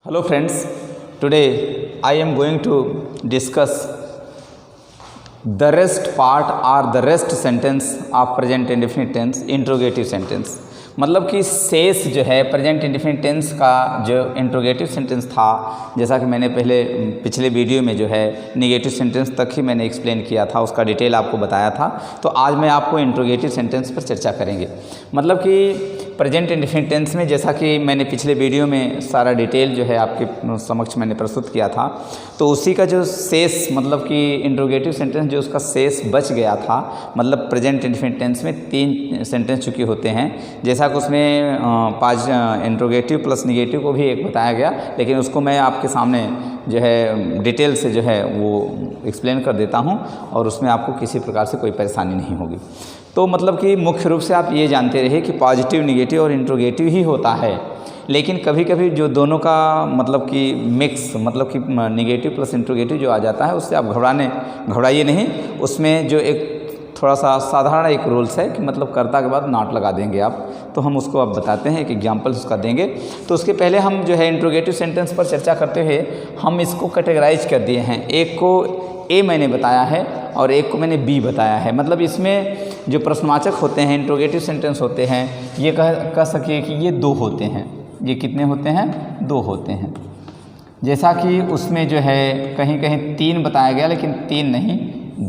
Hello friends, today I am going to discuss the rest part or the rest sentence of present indefinite tense interrogative sentence। मतलब कि शेष जो है present indefinite tense का जो interrogative sentence था, जैसा कि मैंने पिछले वीडियो में जो है नेगेटिव सेंटेंस तक ही मैंने एक्सप्लेन किया था, उसका डिटेल आपको बताया था। तो आज मैं आपको इंट्रोगेटिव सेंटेंस पर चर्चा करेंगे। मतलब कि प्रेजेंट इंडेफिनिट टेंस में जैसा कि मैंने पिछले वीडियो में सारा डिटेल जो है आपके समक्ष मैंने प्रस्तुत किया था, तो उसी का जो शेष मतलब कि इंट्रोगेटिव सेंटेंस जो उसका शेष बच गया था, मतलब प्रेजेंट इंडेफिनिट टेंस में 3 सेंटेंस चुके होते हैं। जैसा कि उसमें 5 इंट्रोगेटिव प्लस निगेटिव को भी एक बताया गया, लेकिन उसको मैं आपके सामने जो है डिटेल से जो है वो एक्सप्लेन कर देता हूँ और उसमें आपको किसी प्रकार से कोई परेशानी नहीं होगी। तो मतलब कि मुख्य रूप से आप ये जानते रहिए कि पॉजिटिव, निगेटिव और इंट्रोगेटिव ही होता है, लेकिन कभी कभी जो दोनों का मतलब कि मिक्स मतलब कि निगेटिव प्लस इंट्रोगेटिव जो आ जाता है, उससे आप घबराइए नहीं। उसमें जो एक थोड़ा सा साधारण एक रूल्स है कि मतलब कर्ता के बाद नॉट लगा देंगे आप, तो हम उसको अब बताते हैं, एक एग्जांपल उसका देंगे। तो उसके पहले हम जो है इंट्रोगेटिव सेंटेंस पर चर्चा करते हुए हम इसको कैटेगराइज कर दिए हैं। एक को ए मैंने बताया है और एक को मैंने बी बताया है। मतलब इसमें जो प्रश्नवाचक होते हैं, इंट्रोगेटिव सेंटेंस होते हैं, ये कह सकिए कि ये 2 होते हैं। ये कितने होते हैं? 2 होते हैं। जैसा कि उसमें जो है कहीं कहीं 3 बताया गया, लेकिन 3 नहीं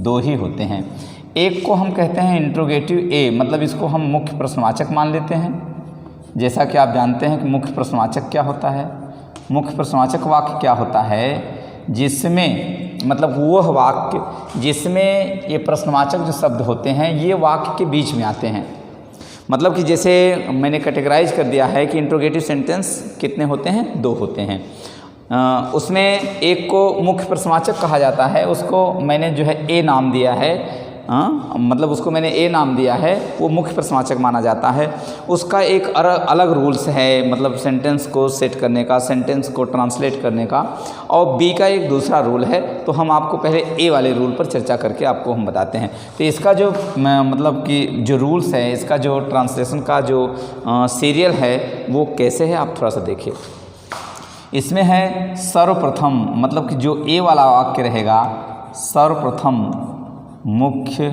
2 ही होते हैं। एक को हम कहते हैं इंट्रोगेटिव ए, मतलब इसको हम मुख्य प्रश्नवाचक मान लेते हैं। जैसा कि आप जानते हैं कि मुख्य प्रश्नवाचक क्या होता है। मुख्य प्रश्नवाचक वाक्य क्या होता है? जिसमें मतलब वह वाक्य जिसमें ये प्रश्नवाचक जो शब्द होते हैं ये वाक्य के बीच में आते हैं। मतलब कि जैसे मैंने कैटेगराइज कर दिया है कि इंट्रोगेटिव सेंटेंस कितने होते हैं? 2 होते हैं। उसमें एक को मुख्य प्रश्नवाचक कहा जाता है, उसको मैंने जो है ए नाम दिया है। मतलब उसको मैंने ए नाम दिया है, वो मुख्य प्रश्नवाचक माना जाता है। उसका एक अलग रूल्स है, मतलब सेंटेंस को सेट करने का, सेंटेंस को ट्रांसलेट करने का। और बी का एक दूसरा रूल है, तो हम आपको पहले ए वाले रूल पर चर्चा करके आपको हम बताते हैं। तो इसका जो मतलब कि जो रूल्स है, इसका जो ट्रांसलेशन का जो सीरियल है वो कैसे है, आप थोड़ा सा देखिए। इसमें है सर्वप्रथम, मतलब कि जो ए वाला वाक्य रहेगा, सर्वप्रथम मुख्य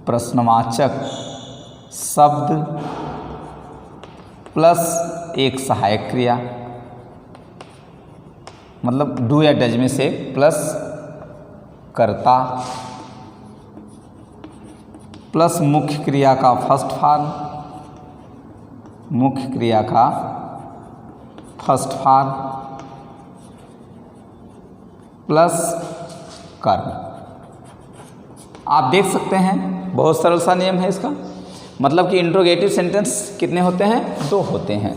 प्रश्नवाचक शब्द प्लस एक सहायक क्रिया, मतलब डू या डज में से प्लस कर्ता प्लस मुख्य क्रिया का फर्स्ट फॉर्म, मुख्य क्रिया का फर्स्ट फॉर्म प्लस कर्म। आप देख सकते हैं बहुत सरल सा नियम है इसका। मतलब कि इंट्रोगेटिव सेंटेंस कितने होते हैं? 2 होते हैं।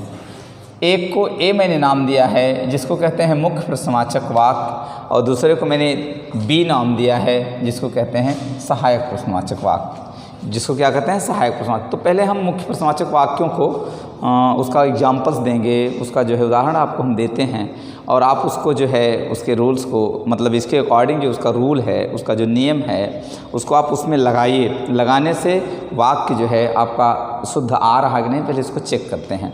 एक को ए मैंने नाम दिया है जिसको कहते हैं मुख्य प्रश्नवाचक वाक्य, और दूसरे को मैंने बी नाम दिया है जिसको कहते हैं सहायक प्रश्नवाचक वाक्य, जिसको क्या कहते हैं? सहायक प्रश्नवाचक। तो पहले हम मुख्य प्रश्नवाचक वाक्यों को उसका एग्जाम्पल्स देंगे, उसका जो है उदाहरण आपको हम देते हैं, और आप उसको जो है उसके रूल्स को मतलब इसके अकॉर्डिंग जो उसका रूल है, उसका जो नियम है, उसको आप उसमें लगाइए। लगाने से वाक्य जो है आपका शुद्ध आ रहा है कि नहीं, पहले इसको चेक करते हैं।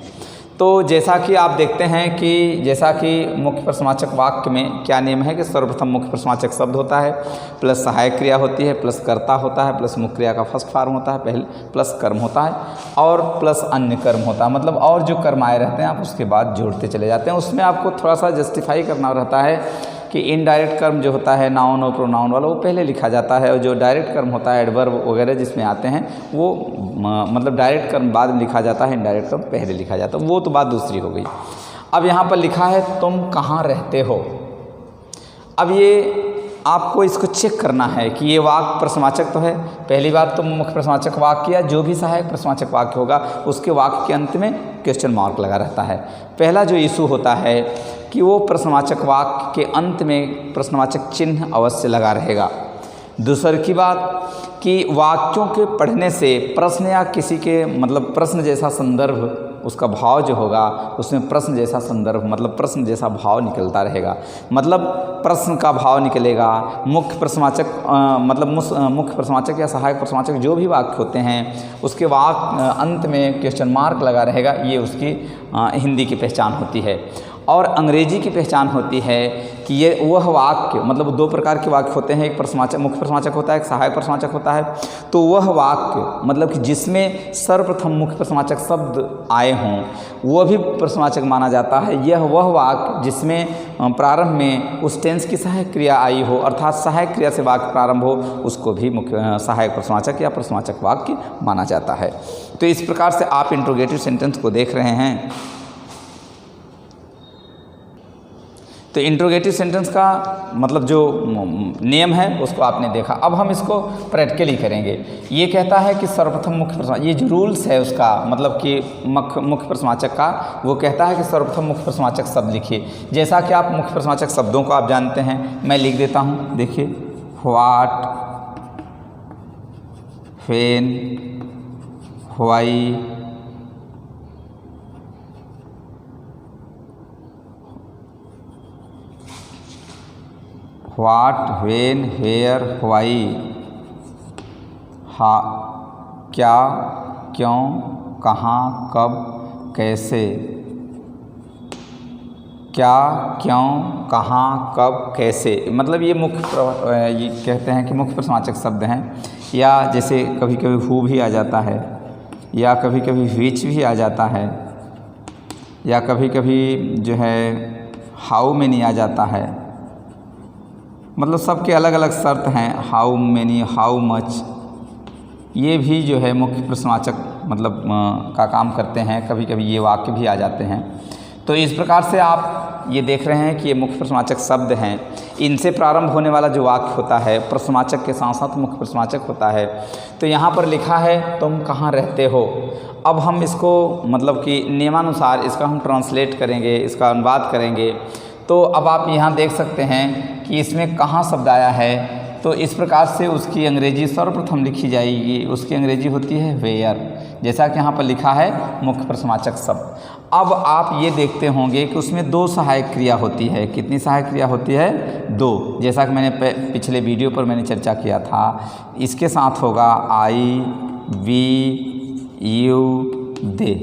तो जैसा कि आप देखते हैं कि जैसा कि मुख्य प्रश्नवाचक वाक्य में क्या नियम है कि सर्वप्रथम मुख्य प्रश्नवाचक शब्द होता है, प्लस सहायक क्रिया होती है, प्लस कर्ता होता है, प्लस मुख्य क्रिया का फर्स्ट फॉर्म होता है पहले, प्लस कर्म होता है, और प्लस अन्य कर्म होता है। मतलब और जो कर्म आए रहते हैं आप उसके बाद जोड़ते चले जाते हैं। उसमें आपको थोड़ा सा जस्टिफाई करना रहता है कि इनडायरेक्ट कर्म जो होता है नाउन और प्रोनाउन वाला, वो पहले लिखा जाता है, और जो डायरेक्ट कर्म होता है एडवर्ब वगैरह जिसमें आते हैं वो मतलब डायरेक्ट कर्म बाद में लिखा जाता है, इनडायरेक्ट कर्म पहले लिखा जाता है। वो तो बात दूसरी हो गई। अब यहाँ पर लिखा है तुम कहाँ रहते हो। अब ये आपको इसको चेक करना है कि ये वाक्य प्रश्नवाचक तो है। पहली बात तो मुख्य प्रश्नवाचक वाक्य या जो भी सहायक प्रश्नवाचक वाक्य होगा उसके वाक्य के अंत में क्वेश्चन मार्क लगा रहता है। पहला जो इशू होता है कि वो प्रश्नवाचक वाक्य के अंत में प्रश्नवाचक चिन्ह अवश्य लगा रहेगा। दूसरी की बात कि वाक्यों के पढ़ने से प्रश्न या किसी के मतलब प्रश्न जैसा संदर्भ, उसका भाव जो होगा उसमें प्रश्न जैसा संदर्भ मतलब प्रश्न जैसा भाव निकलता रहेगा। मतलब प्रश्न का भाव निकलेगा। मुख्य प्रश्नवाचक मतलब मुख्य प्रश्नवाचक या सहायक प्रश्नवाचक जो भी वाक्य होते हैं उसके वाक्य अंत में क्वेश्चन मार्क लगा रहेगा। ये उसकी हिंदी की पहचान होती है। और अंग्रेजी की पहचान होती है कि ये वह वाक्य, मतलब दो प्रकार के वाक्य होते हैं, एक प्रश्नवाचक मुख्य प्रश्नवाचक होता है, एक सहायक प्रश्नवाचक होता है। तो वह वाक्य मतलब कि जिसमें सर्वप्रथम मुख्य प्रश्नवाचक शब्द आए हों वह भी प्रश्नवाचक माना जाता है। यह वह वाक्य जिसमें प्रारंभ में उस टेंस की सहायक क्रिया आई हो, अर्थात सहायक क्रिया से वाक्य प्रारंभ हो, उसको भी मुख्य सहायक प्रश्नवाचक या प्रश्नवाचक वाक्य माना जाता है। तो इस प्रकार से आप इंट्रोगेटिव सेंटेंस को देख रहे हैं। तो इंट्रोगेटिव सेंटेंस का मतलब जो नियम है उसको आपने देखा। अब हम इसको प्रैक्टिकली करेंगे। ये कहता है कि सर्वप्रथम मुख्य प्रश्नवाचक, ये जो रूल्स है उसका मतलब कि मुख्य प्रश्नवाचक का, वो कहता है कि सर्वप्रथम मुख्य प्रश्नवाचक शब्द लिखिए। जैसा कि आप मुख्य प्रश्नवाचक शब्दों को आप जानते हैं, मैं लिख देता हूँ। देखिए, what, when, why, what, when, where, why, हा, क्या, क्यों, कहाँ, कब, कैसे। क्या, क्यों, कहाँ, कब, कैसे, मतलब ये ये कहते हैं कि मुख्य प्रश्नवाचक शब्द हैं। या जैसे कभी कभी हु भी आ जाता है, या कभी कभी विच भी आ जाता है, या कभी कभी जो है हाउ मेनी आ जाता है। मतलब सबके अलग अलग शर्त हैं। हाउ मेनी, हाउ मच, ये भी जो है मुख्य प्रश्नवाचक मतलब का काम करते हैं। कभी कभी ये वाक्य भी आ जाते हैं। तो इस प्रकार से आप ये देख रहे हैं कि ये मुख्य प्रश्नवाचक शब्द हैं। इनसे प्रारंभ होने वाला जो वाक्य होता है प्रश्नवाचक के साथ साथ मुख्य प्रश्नवाचक होता है। तो यहाँ पर लिखा है तुम कहाँ रहते हो। अब हम इसको मतलब कि नियमानुसार इसका हम ट्रांसलेट करेंगे, इसका अनुवाद करेंगे। तो अब आप यहाँ देख सकते हैं कि इसमें कहाँ शब्द आया है। तो इस प्रकार से उसकी अंग्रेजी सर्वप्रथम लिखी जाएगी। उसकी अंग्रेजी होती है वेयर, जैसा कि यहाँ पर लिखा है मुख्य प्रश्नवाचक शब्द। अब आप ये देखते होंगे कि उसमें दो सहायक क्रिया होती है। कितनी सहायक क्रिया होती है? दो। जैसा कि मैंने पिछले वीडियो पर मैंने चर्चा किया था। इसके साथ होगा आई, वी, यू, दे।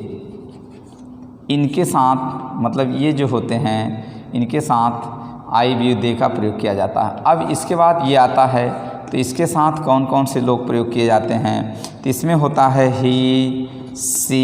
इनके साथ मतलब ये जो होते हैं इनके साथ आई, वी, दे का प्रयोग किया जाता है। अब इसके बाद ये आता है, तो इसके साथ कौन कौन से लोग प्रयोग किए जाते हैं? तो इसमें होता है ही, सी,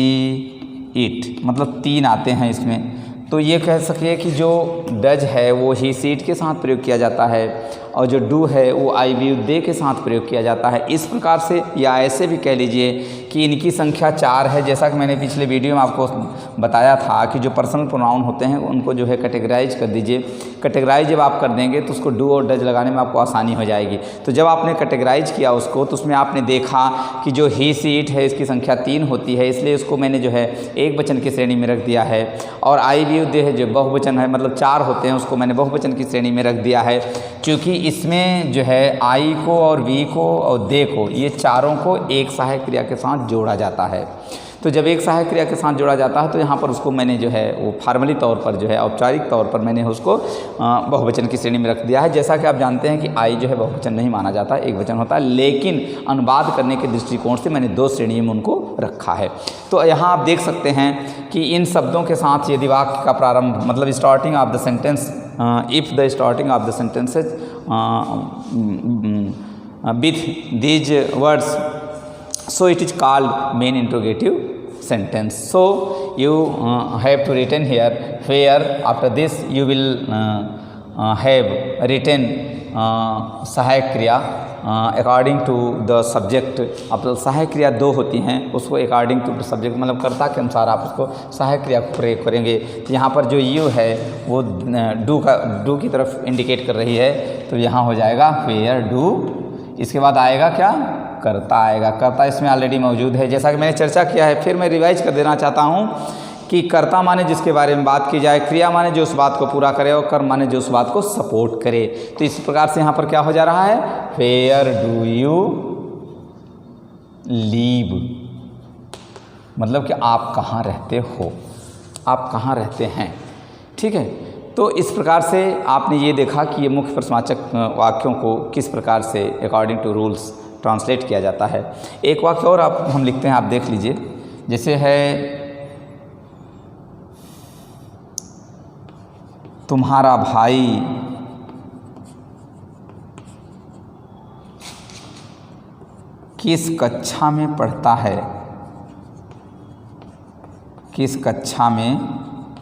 इट, मतलब तीन आते हैं इसमें। तो ये कह सके कि जो डज है वो ही, सी, इट के साथ प्रयोग किया जाता है, और जो डू है वो आई, वी, दे के साथ प्रयोग किया जाता है। इस प्रकार से या ऐसे भी कह लीजिए कि इनकी संख्या 4 है। जैसा कि मैंने पिछले वीडियो में आपको बताया था कि जो पर्सनल प्रोनाउन होते हैं उनको जो है कैटेगराइज कर दीजिए। कैटेगराइज जब आप कर देंगे तो उसको डू और डज लगाने में आपको आसानी हो जाएगी। तो जब आपने कैटेगराइज किया उसको तो उसमें आपने देखा कि जो ही, सी, इट है इसकी संख्या 3 होती है, इसलिए उसको मैंने जो है एक वचन की श्रेणी में रख दिया है। और आई, वी, दे है जो बहुवचन है, मतलब 4 होते हैं, उसको मैंने बहुवचन की श्रेणी में रख दिया है। क्योंकि इसमें जो है आई को और वी को और दे को, ये चारों को एक सहायक क्रिया के साथ जोड़ा जाता है। तो जब एक सहायक क्रिया के साथ जोड़ा जाता है तो यहाँ पर उसको मैंने जो है वो फार्मली तौर पर जो है औपचारिक तौर पर मैंने उसको बहुवचन की श्रेणी में रख दिया है। जैसा कि आप जानते हैं कि आई जो है बहुवचन नहीं माना जाता, एक वचन होता है, लेकिन अनुवाद करने के दृष्टिकोण से मैंने 2 श्रेणियों में उनको रखा है। तो यहाँ आप देख सकते हैं कि इन शब्दों के साथ यदि वाक्य का प्रारंभ मतलब starting of the sentence, if the starting of the sentences with these words, so it is called main interrogative sentence. So you have to written here where after this you will have written सहायक क्रिया according to the subject. अब सहायक क्रिया 2 होती हैं, उसको according to the subject मतलब कर्ता के अनुसार आप उसको सहायक क्रिया को प्रयोग करेंगे। तो यहाँ पर जो यू है वो डू की तरफ इंडिकेट कर रही है, तो यहाँ हो जाएगा वेयर डू। इसके बाद आएगा क्या? कर्ता आएगा। कर्ता इसमें ऑलरेडी मौजूद है, जैसा कि मैंने चर्चा किया है। फिर मैं रिवाइज कर देना चाहता हूँ कि कर्ता माने जिसके बारे में बात की जाए, क्रिया माने जो उस बात को पूरा करे, और कर्म माने जो उस बात को सपोर्ट करे। तो इस प्रकार से यहाँ पर क्या हो जा रहा है? वेयर डू यू लीव, मतलब कि आप कहाँ रहते हो, आप कहाँ रहते हैं। ठीक है, तो इस प्रकार से आपने ये देखा कि ये मुख्य प्रश्नवाचक वाक्यों को किस प्रकार से अकॉर्डिंग टू रूल्स ट्रांसलेट किया जाता है। एक वाक्य और हम लिखते हैं, आप देख लीजिए। जैसे है तुम्हारा भाई किस कक्षा में पढ़ता है, किस कक्षा में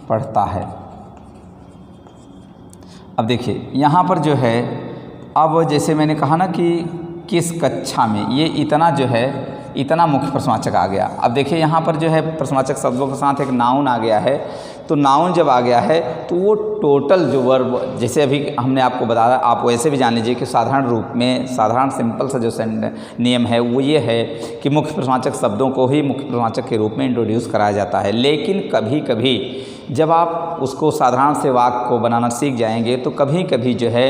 पढ़ता है। अब देखिए यहाँ पर जो है, अब जैसे मैंने कहा ना कि किस कक्षा में, ये इतना जो है, इतना मुख्य प्रश्नवाचक आ गया। अब देखिए यहाँ पर जो है प्रश्नवाचक शब्दों के साथ एक नाउन आ गया है, तो नाउन जब आ गया है तो वो टोटल जो वर्ब, जैसे अभी हमने आपको बताया, आप वैसे भी जान लीजिए कि साधारण रूप में, साधारण सिंपल सा जो नियम है वो ये है कि मुख्य प्रश्नवाचक शब्दों को ही मुख्य प्रश्नवाचक के रूप में इंट्रोड्यूस कराया जाता है। लेकिन कभी कभी जब आप उसको साधारण से वाक्य को बनाना सीख जाएंगे तो कभी कभी जो है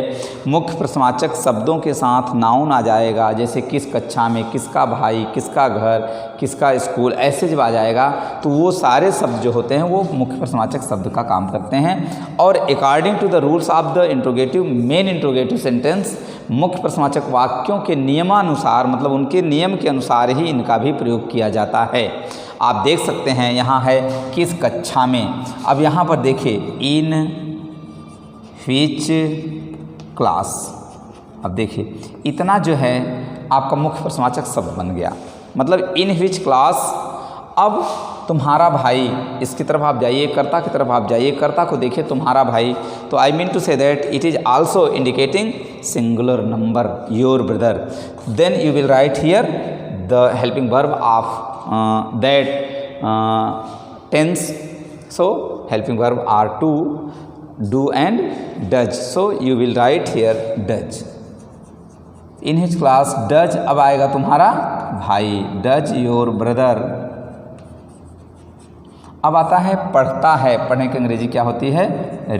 मुख्य प्रश्नवाचक शब्दों के साथ नाउन आ जाएगा, जैसे किस कक्षा में, किसका भाई, किसका घर, किसका स्कूल, ऐसे जब आ जाएगा तो वो सारे शब्द जो होते हैं वो मुख्य प्रश्नवाचक शब्द का काम करते हैं। और according to the rules of the interrogative, main interrogative sentence, मुख्य प्रश्नवाचक वाक्यों के नियमानुसार, मतलब उनके नियम के अनुसार ही इनका भी प्रयोग किया जाता है। आप देख सकते हैं यहाँ है किस कक्षा में। अब यहाँ पर देखिए इन व्हिच क्लास। अब देखिए इतना जो है आपका मुख्य प्रश्नवाचक शब्द बन गया, मतलब इन व्हिच क्लास। अब तुम्हारा भाई, इसकी तरफ आप जाइए, कर्ता की तरफ आप जाइए, कर्ता को देखिए तुम्हारा भाई, तो I mean to say that it is also indicating singular number, your brother. Then you will write here the helping verb of that tense. So helping verb are to, do and does. So you will write here does. In his class does, अब आएगा तुम्हारा भाई, does your brother। अब आता है पढ़ता है, पढ़ने की अंग्रेजी क्या होती है,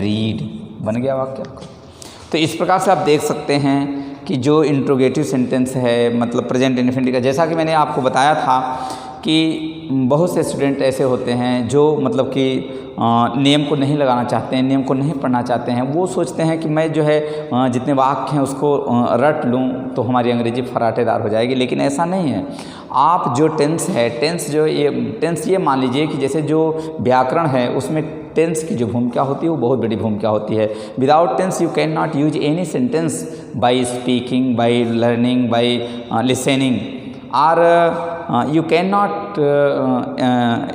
read। बन गया वाक्य आपका। तो इस प्रकार से आप देख सकते हैं कि जो इंट्रोगेटिव सेंटेंस है, मतलब प्रेजेंट इंडेफिनिट का, जैसा कि मैंने आपको बताया था कि बहुत से स्टूडेंट ऐसे होते हैं जो मतलब कि नियम को नहीं लगाना चाहते हैं, नियम को नहीं पढ़ना चाहते हैं। वो सोचते हैं कि मैं जो है जितने वाक्य हैं उसको रट लूँ तो हमारी अंग्रेजी फराटेदार हो जाएगी, लेकिन ऐसा नहीं है। आप जो टेंस है, टेंस ये मान लीजिए कि जैसे जो व्याकरण है उसमें टेंस की जो भूमिका होती है वो बहुत बड़ी भूमिका होती है। Without tense you can not use any sentence by speaking, by learning, by listening, or you cannot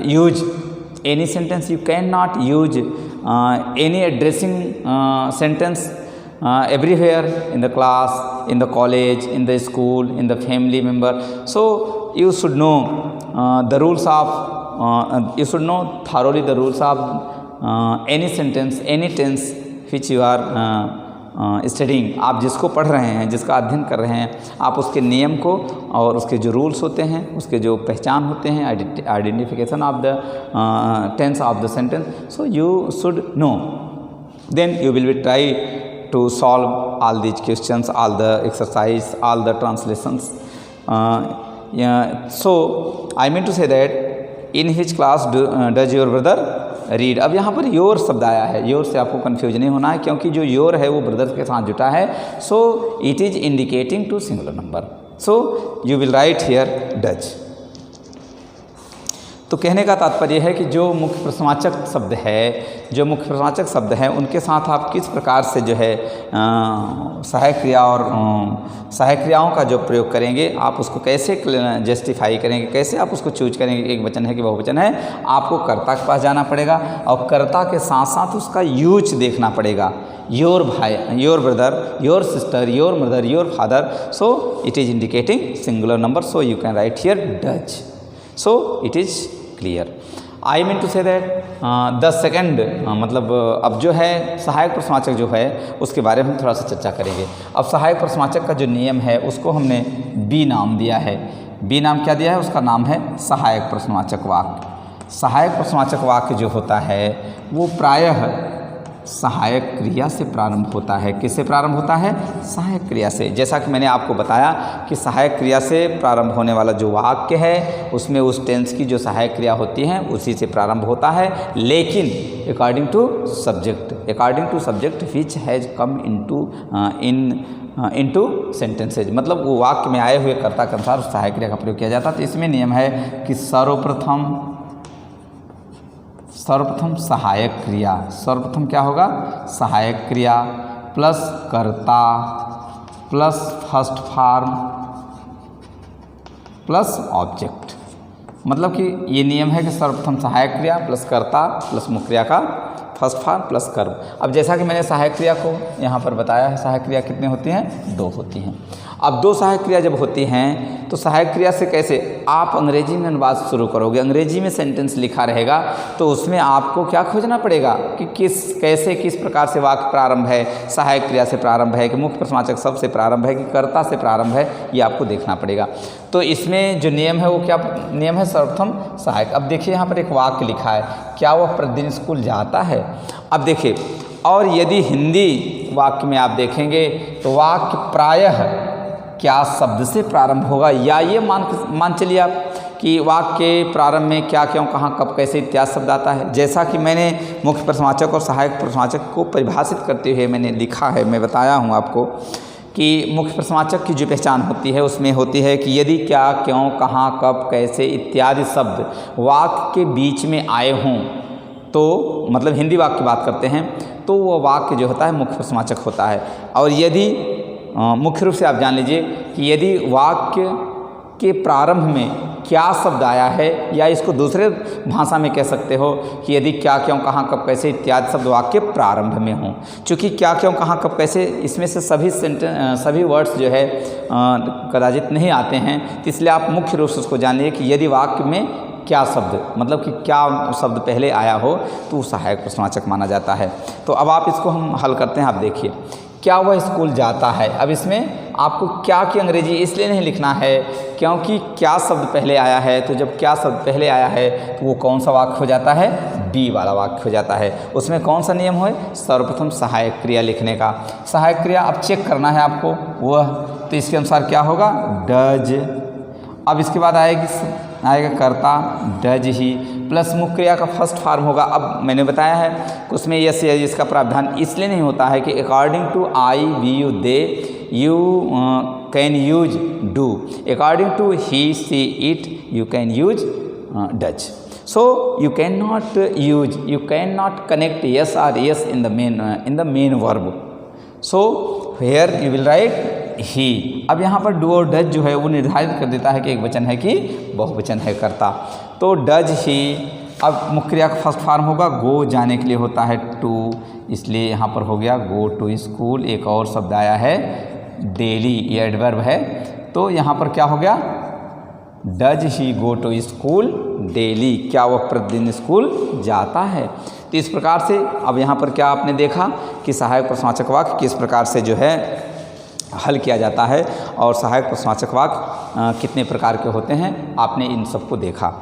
use any sentence, you cannot use any addressing sentence everywhere, in the class, in the college, in the school, in the family member. So you should know the rules of, you should know thoroughly the rules of any sentence, any tense which you are studying. आप जिसको पढ़ रहे हैं, जिसका अध्ययन कर रहे हैं, आप उसके नियम को और उसके जो रूल्स होते हैं, उसके जो पहचान होते हैं, identification of the tense of the sentence, so you should know. Then you will be try to solve all these questions, all the exercise, all the translations. So I mean to say that in which class does your brother read. अब यहाँ per your शब्द आया है, your से आपको confuse नहीं होना है, क्योंकि जो योर है वो ब्रदर्स के साथ जुटा है। So it is indicating to singular number, so you will write here does. तो कहने का तात्पर्य है कि जो मुख्य प्रश्नवाचक शब्द है, जो मुख्य प्रश्नवाचक शब्द हैं उनके साथ आप किस प्रकार से जो है सहायक क्रिया और सहायक क्रियाओं का जो प्रयोग करेंगे, आप उसको कैसे जस्टिफाई करेंगे, कैसे आप उसको चूज करेंगे, एक वचन है कि बहुवचन है। आपको कर्ता के पास जाना पड़ेगा और कर्ता के साथ साथ उसका यूज देखना पड़ेगा। योर भाई, your brother, your sister, your mother, your father, so it is indicating singular number, so you can write here does. So it is clear. I mean to say that the second, मतलब अब जो है सहायक प्रश्नवाचक जो है उसके बारे में हम थोड़ा सा चर्चा करेंगे। अब सहायक प्रश्नवाचक का जो नियम है उसको हमने बी नाम दिया है। बी नाम क्या दिया है? उसका नाम है सहायक प्रश्नवाचक वाक्य। सहायक प्रश्नवाचक वाक्य जो होता है वो प्रायः सहायक क्रिया से प्रारंभ होता है। किससे प्रारंभ होता है? सहायक क्रिया से। जैसा कि मैंने आपको बताया कि सहायक क्रिया से प्रारंभ होने वाला जो वाक्य है उसमें उस टेंस की जो सहायक क्रिया होती है उसी से प्रारंभ होता है, लेकिन according to subject which has come into sentences, मतलब वो वाक्य में आए हुए कर्ता के अनुसार उस सहायक क्रिया का प्रयोग किया जाता है। तो इसमें नियम है कि सर्वप्रथम सर्वप्रथम सहायक क्रिया, सर्वप्रथम क्या होगा, सहायक क्रिया प्लस कर्ता plus first form plus object. मतलब कि ये नियम है कि सर्वप्रथम सहायक क्रिया प्लस कर्ता प्लस मुख्य क्रिया का फर्स्ट फॉर्म प्लस कर्म। अब जैसा कि मैंने सहायक क्रिया को यहाँ पर बताया है, सहायक क्रिया कितने होती हैं, 2 होती हैं। अब 2 सहायक क्रिया जब होती हैं तो सहायक क्रिया से कैसे आप अंग्रेजी में अनुवाद शुरू करोगे, अंग्रेजी में सेंटेंस लिखा रहेगा तो उसमें आपको क्या खोजना पड़ेगा कि किस प्रकार से वाक्य प्रारंभ है, सहायक क्रिया से प्रारंभ है कि मुख्य प्रश्नवाचक शब्द से प्रारंभ है कि कर्ता से प्रारंभ है, ये आपको देखना पड़ेगा। तो इसमें जो नियम है वो क्या नियम है, सर्वप्रथम सहायक। अब देखिए यहाँ पर एक वाक्य लिखा है, क्या वह प्रतिदिन स्कूल जाता है। अब देखिए, और यदि हिंदी वाक्य में आप देखेंगे तो वाक्य प्रायः क्या शब्द से प्रारंभ होगा, या ये मान चलिए आप कि वाक्य के प्रारंभ में क्या, क्यों, कहाँ, कब, कैसे इत्यादि शब्द आता है। जैसा कि मैंने मुख्य प्रश्नवाचक और सहायक प्रश्नवाचक को परिभाषित करते हुए मैंने लिखा है, मैं बताया हूँ आपको कि मुख्य प्रश्नवाचक की जो पहचान होती है उसमें होती है कि यदि क्या, क्यों, कहाँ, कब, कैसे इत्यादि शब्द वाक्य के बीच में आए हों तो, मतलब हिंदी वाक्य की बात करते हैं, तो वो वाक्य जो होता है मुख्य प्रश्नवाचक होता है। और यदि मुख्य रूप से आप जान लीजिए कि यदि वाक्य के प्रारंभ में क्या शब्द आया है, या इसको दूसरे भाषा में कह सकते हो कि यदि क्या, क्यों, कहाँ, कब, कैसे इत्यादि शब्द वाक्य प्रारंभ में हों। चूँकि क्या, क्यों, कहाँ, कब, कैसे इसमें से सभी वर्ड्स जो है कदाचित नहीं आते हैं, तो इसलिए आप मुख्य रूप से उसको जान लीजिए कि यदि वाक्य में क्या शब्द, मतलब कि क्या शब्द पहले आया हो तो वो सहायक प्रश्नवाचक माना जाता है। तो अब आप इसको हम हल करते हैं। आप देखिए, क्या वह स्कूल जाता है। अब इसमें आपको क्या की अंग्रेजी इसलिए नहीं लिखना है क्योंकि क्या शब्द पहले आया है, तो जब क्या शब्द पहले आया है तो वो कौन सा वाक्य हो जाता है, बी वाला वाक्य हो जाता है। उसमें कौन सा नियम है, सर्वप्रथम सहायक क्रिया लिखने का। सहायक क्रिया अब चेक करना है आपको वह, तो इसके अनुसार क्या होगा, डज। अब इसके बाद आएगा कर्ता, डज ही, प्लस मुख्य क्रिया का फर्स्ट फॉर्म होगा। अब मैंने बताया है कि उसमें यस या इसका प्रावधान इसलिए नहीं होता है कि according to I, we, you, they, you can use do, according to he, she, it, you can use does. So you cannot connect yes or yes in the main verb. So here you will write he। अब यहाँ पर do और does जो है वो निर्धारित कर देता है कि एक वचन है कि बहुवचन है कर्ता। तो डज ही, अब मुख्य क्रिया का फर्स्ट फॉर्म होगा गो, जाने के लिए होता है टू, इसलिए यहाँ पर हो गया गो टू स्कूल। एक और शब्द आया है डेली, ये एडवर्ब है, तो यहाँ पर क्या हो गया, does he go to school daily, क्या वह प्रतिदिन स्कूल जाता है। तो इस प्रकार से अब यहाँ पर क्या आपने देखा कि सहायक प्रश्नवाचक वाक्य किस प्रकार से जो है हल किया जाता है, और सहायक प्रश्नवाचक वाक्य कितने प्रकार के होते हैं, आपने इन सबको देखा।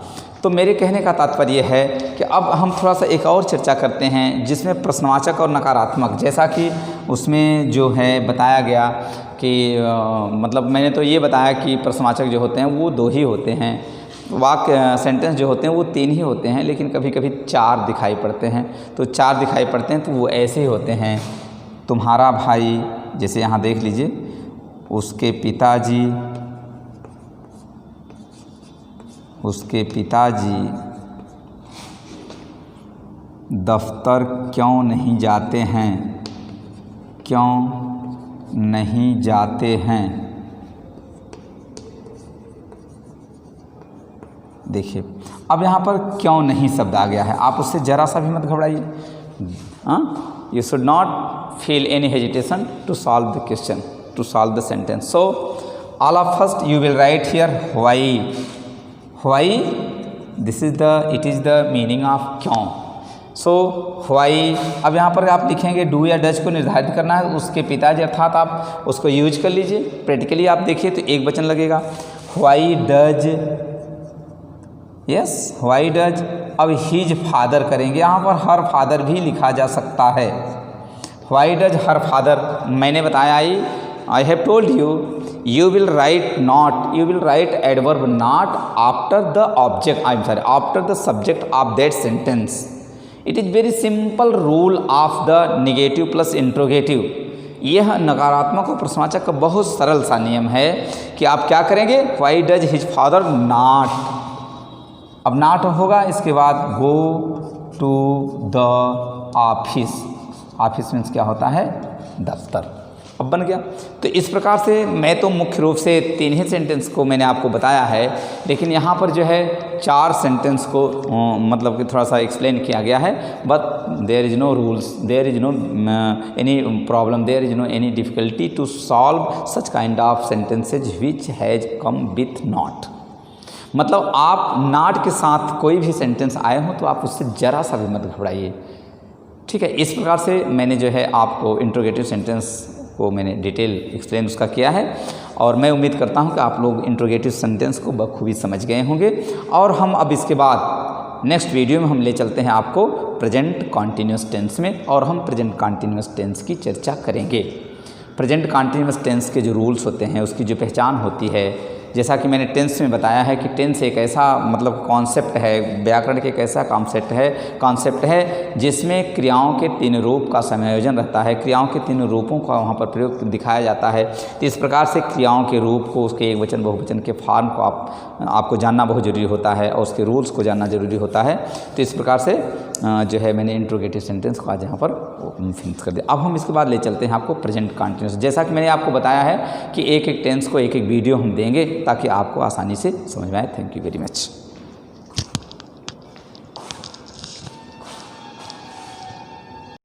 तो मेरे कहने का तात्पर्य है कि अब हम थोड़ा सा एक और चर्चा करते हैं जिसमें प्रश्नवाचक और नकारात्मक, जैसा कि उसमें जो है बताया गया कि मतलब मैंने तो ये बताया कि प्रश्नवाचक जो होते हैं वो 2 ही होते हैं, वाक्य सेंटेंस जो होते हैं वो 3 ही होते हैं, लेकिन कभी कभी 4 दिखाई पड़ते हैं। तो 4 दिखाई पड़ते हैं तो वो ऐसे ही होते हैं, तुम्हारा भाई, जैसे यहाँ देख लीजिए, उसके पिताजी दफ्तर क्यों नहीं जाते हैं, देखिए अब यहाँ पर क्यों नहीं शब्द आ गया है, आप उससे ज़रा सा भी मत घबराइए। You should not feel any hesitation to solve the question, to solve the sentence. So all of first you will write here why, it is the meaning of क्यों। So why, अब यहाँ पर आप लिखेंगे डू या does को निर्धारित करना है, उसके पिताजी अर्थात आप उसको यूज कर लीजिए। प्रैक्टिकली आप देखिए तो एक वचन लगेगा, why does, yes why does. अब हीज फादर करेंगे, यहाँ पर हर फादर भी लिखा जा सकता है। व्हाई डज हर फादर, मैंने बताया I have told you will write adverb not after the after the subject of that sentence. It is very simple rule of the negative plus interrogative। यह नकारात्मक और प्रश्नवाचक का बहुत सरल सा नियम है कि आप क्या करेंगे, why does his father not, अब नॉट होगा, इसके बाद go to the office. Office means क्या होता है? दफ्तर। अब बन गया। तो इस प्रकार से मैं तो मुख्य रूप से 3 ही सेंटेंस को मैंने आपको बताया है, लेकिन यहाँ पर जो है 4 सेंटेंस को मतलब कि थोड़ा सा एक्सप्लेन किया गया है। But there is no rules, there is no any problem, there is no any difficulty to solve such kind of sentences which has come with not. मतलब आप नॉट के साथ कोई भी सेंटेंस आए हो तो आप उससे ज़रा सा भी मत घबराइए, ठीक है। इस प्रकार से मैंने जो है आपको इंट्रोगेटिव सेंटेंस को मैंने डिटेल एक्सप्लेन उसका किया है, और मैं उम्मीद करता हूं कि आप लोग इंट्रोगेटिव सेंटेंस को बखूबी समझ गए होंगे। और हम अब इसके बाद नेक्स्ट वीडियो में हम ले चलते हैं आपको प्रेजेंट कॉन्टिन्यूस टेंस में, और हम प्रेजेंट कॉन्टिन्यूस टेंस की चर्चा करेंगे। प्रेजेंट कॉन्टिन्यूस टेंस के जो रूल्स होते हैं, उसकी जो पहचान होती है, जैसा कि मैंने टेंस में बताया है कि टेंस एक ऐसा मतलब कॉन्सेप्ट है, व्याकरण के एक ऐसा कॉन्सेप्ट है जिसमें क्रियाओं के 3 रूप का संयोजन रहता है, क्रियाओं के 3 रूपों का वहाँ पर प्रयोग दिखाया जाता है। तो इस प्रकार से क्रियाओं के रूप को, उसके एक वचन बहुवचन के फॉर्म को आपको जानना बहुत ज़रूरी होता है, और उसके रूल्स को जानना ज़रूरी होता है। तो इस प्रकार से जो है मैंने इंट्रोगेटिव सेंटेंस को आज यहाँ पर फिनिश कर दिया। अब हम इसके बाद ले चलते हैं आपको प्रेजेंट कॉन्टिन्यूस। जैसा कि मैंने आपको बताया है कि एक एक टेंस को एक एक वीडियो हम देंगे ताकि आपको आसानी से समझ में आए। Thank you very much.